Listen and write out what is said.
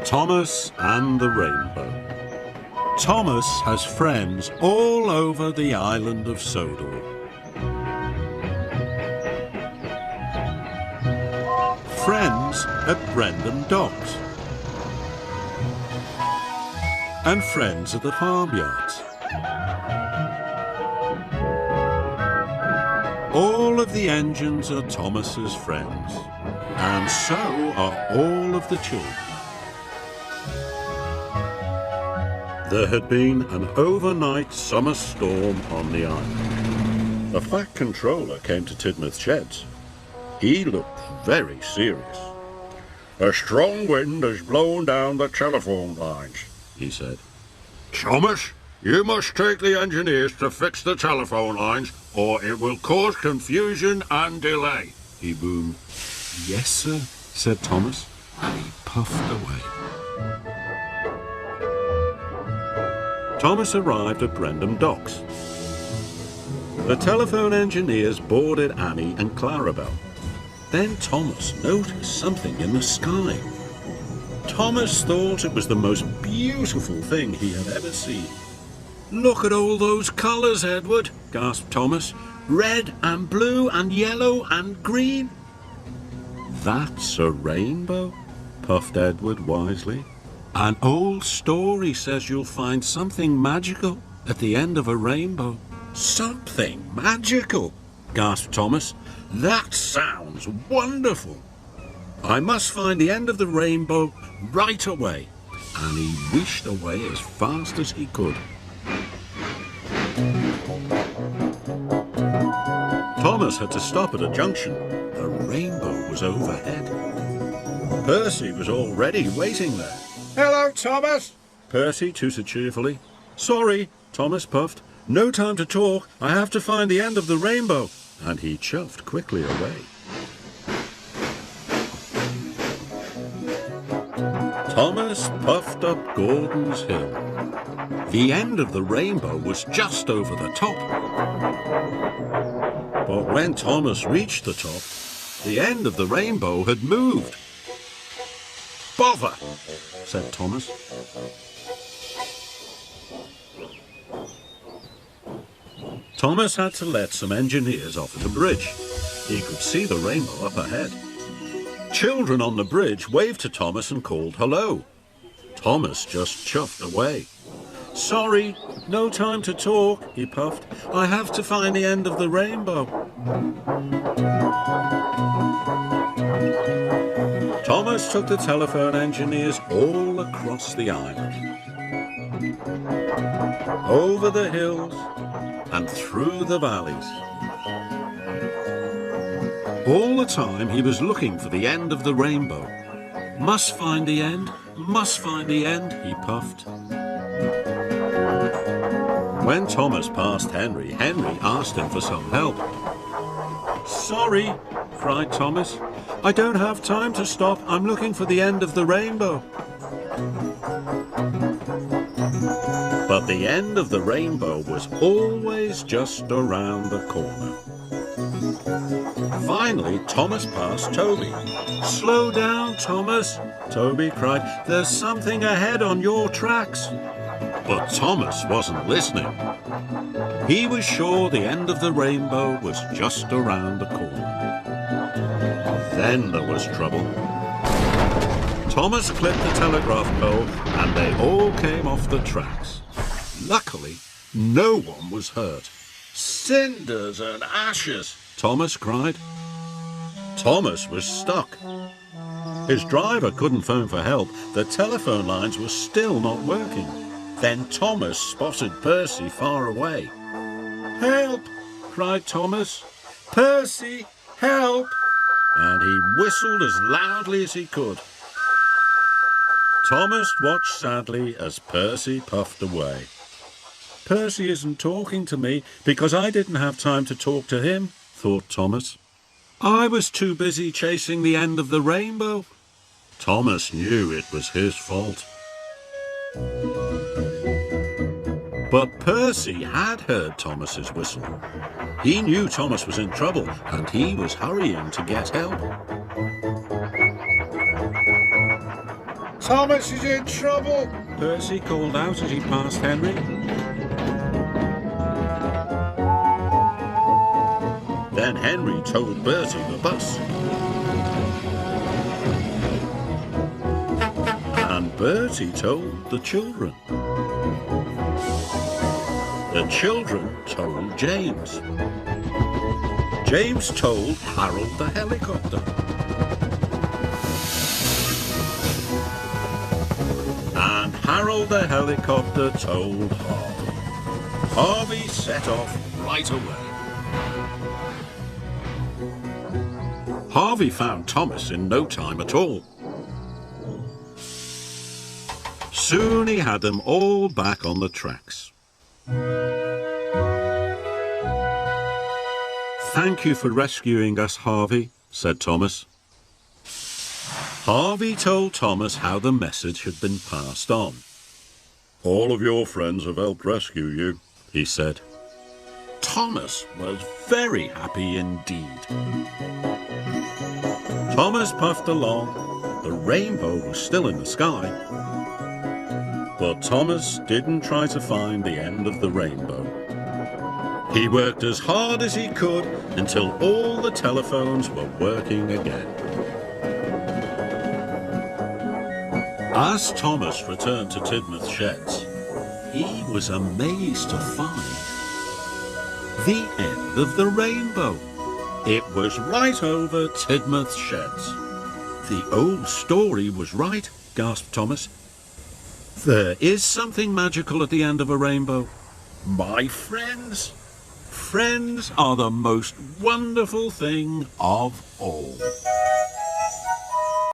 Thomas and the Rainbow. Thomas has friends all over the island of Sodor. Friends at Brendam Docks. And friends at the farmyards. All of the engines are Thomas's friends, and so are all of the children. There had been an overnight summer storm on the island. The Fat Controller came to Tidmouth Sheds. He looked very serious. "A strong wind has blown down the telephone lines," he said. "Thomas, you must take the engineers to fix the telephone lines, or it will cause confusion and delay," he boomed. "Yes, sir," said Thomas, and he puffed away. Thomas arrived at Brendam Docks. The telephone engineers boarded Annie and Clarabel. Then Thomas noticed something in the sky. Thomas thought it was the most beautiful thing he had ever seen. "Look at all those colours, Edward," gasped Thomas. "Red and blue and yellow and green." "That's a rainbow," puffed Edward wisely. "An old story says you'll find something magical at the end of a rainbow." "Something magical?" gasped Thomas. "That sounds wonderful. I must find the end of the rainbow right away." And he wished away as fast as he could. Thomas had to stop at a junction. The rainbow was overhead. Percy was already waiting there. "Hello, Thomas," Percy tooted cheerfully. "Sorry," Thomas puffed. "No time to talk. I have to find the end of the rainbow." And he chuffed quickly away. Thomas puffed up Gordon's Hill. The end of the rainbow was just over the top. But when Thomas reached the top, the end of the rainbow had moved. "Bother," said Thomas. Thomas had to let some engineers off at the bridge. He could see the rainbow up ahead. Children on the bridge waved to Thomas and called hello. Thomas just chuffed away. "Sorry, no time to talk," he puffed. "I have to find the end of the rainbow." Thomas took the telephone engineers all across the island. Over the hills and through the valleys. All the time he was looking for the end of the rainbow. "Must find the end, must find the end," he puffed. When Thomas passed Henry, Henry asked him for some help. "Sorry," cried Thomas. "I don't have time to stop. I'm looking for the end of the rainbow." But the end of the rainbow was always just around the corner. Finally, Thomas passed Toby. "Slow down, Thomas," Toby cried. "There's something ahead on your tracks." But Thomas wasn't listening. He was sure the end of the rainbow was just around the corner. Then there was trouble. Thomas clipped the telegraph pole and they all came off the tracks. Luckily, no one was hurt. "Cinders and ashes," Thomas cried. Thomas was stuck. His driver couldn't phone for help. The telephone lines were still not working. Then Thomas spotted Percy far away. "Help!" cried Thomas. "Percy, help!" And he whistled as loudly as he could. Thomas watched sadly as Percy puffed away. "Percy isn't talking to me because I didn't have time to talk to him," thought Thomas. "I was too busy chasing the end of the rainbow." Thomas knew it was his fault. But Percy had heard Thomas's whistle. He knew Thomas was in trouble and he was hurrying to get help. Thomas is in trouble. Percy called out as he passed Henry. Then Henry told Bertie the bus. And Bertie told the children. The children told James. James told Harold the helicopter. And Harold the helicopter told Harvey. Harvey set off right away. Harvey found Thomas in no time at all. Soon he had them all back on the tracks. "Thank you for rescuing us, Harvey," said Thomas. Harvey told Thomas how the message had been passed on. "All of your friends have helped rescue you," he said. Thomas was very happy indeed. Thomas puffed along. The rainbow was still in the sky. But Thomas didn't try to find the end of the rainbow. He worked as hard as he could until all the telephones were working again. As Thomas returned to Tidmouth Sheds, he was amazed to find the end of the rainbow. It was right over Tidmouth Sheds. "The old story was right," gasped Thomas. "There is something magical at the end of a rainbow. My friends, friends are the most wonderful thing of all."